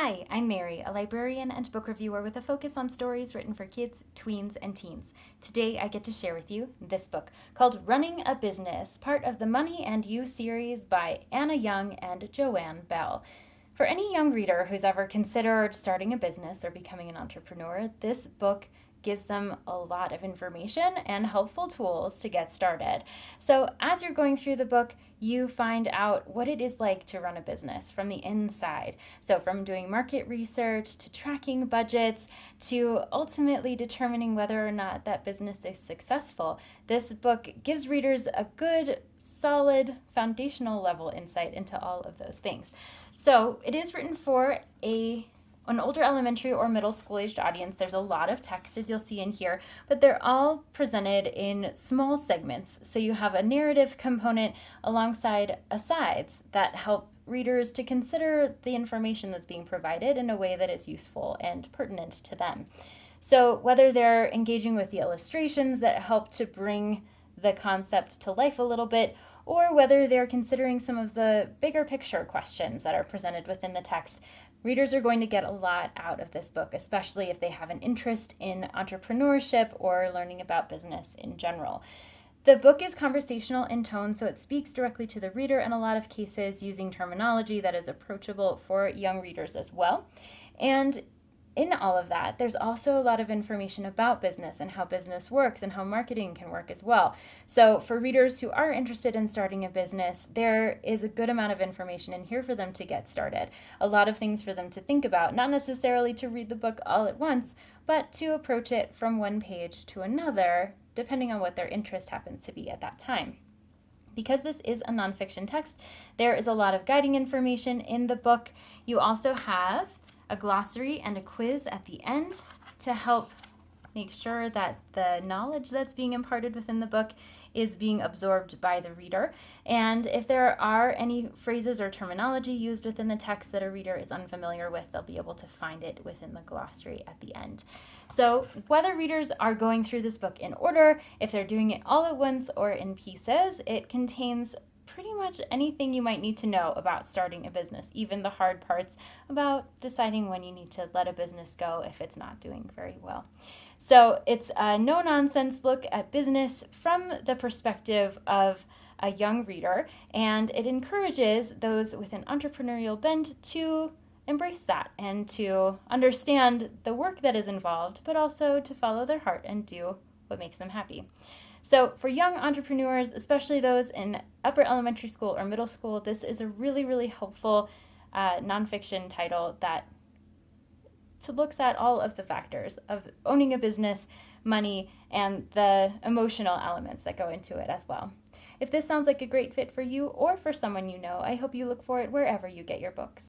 Hi, I'm Mary, a librarian and book reviewer with a focus on stories written for kids, tweens, and teens. Today I get to share with you this book called Running a Business, part of the Money and You series by Anna Young and Joanne Bell. For any young reader who's ever considered starting a business or becoming an entrepreneur, this book gives them a lot of information and helpful tools to get started. So, as you're going through the book, you find out what it is like to run a business from the inside. So, from doing market research to tracking budgets to ultimately determining whether or not that business is successful, this book gives readers a good, solid, foundational level insight into all of those things. So, it is written for an older elementary or middle school aged audience. There's a lot of text, as you'll see in here, but they're all presented in small segments. So you have a narrative component alongside asides that help readers to consider the information that's being provided in a way that is useful and pertinent to them. So whether they're engaging with the illustrations that help to bring the concept to life a little bit, or whether they're considering some of the bigger picture questions that are presented within the text, readers are going to get a lot out of this book, especially if they have an interest in entrepreneurship or learning about business in general. The book is conversational in tone, so it speaks directly to the reader in a lot of cases using terminology that is approachable for young readers as well. And in all of that, there's also a lot of information about business and how business works and how marketing can work as well. So for readers who are interested in starting a business, there is a good amount of information in here for them to get started. A lot of things for them to think about, not necessarily to read the book all at once, but to approach it from one page to another, depending on what their interest happens to be at that time. Because this is a nonfiction text, there is a lot of guiding information in the book. You also have a glossary and a quiz at the end to help make sure that the knowledge that's being imparted within the book is being absorbed by the reader. And if there are any phrases or terminology used within the text that a reader is unfamiliar with, they'll be able to find it within the glossary at the end. So whether readers are going through this book in order, if they're doing it all at once or in pieces, it contains pretty much anything you might need to know about starting a business, even the hard parts about deciding when you need to let a business go if it's not doing very well. So it's a no-nonsense look at business from the perspective of a young reader, and it encourages those with an entrepreneurial bent to embrace that and to understand the work that is involved, but also to follow their heart and do what makes them happy. So for young entrepreneurs, especially those in upper elementary school or middle school, this is a really, really helpful nonfiction title that looks at all of the factors of owning a business, money, and the emotional elements that go into it as well. If this sounds like a great fit for you or for someone you know, I hope you look for it wherever you get your books.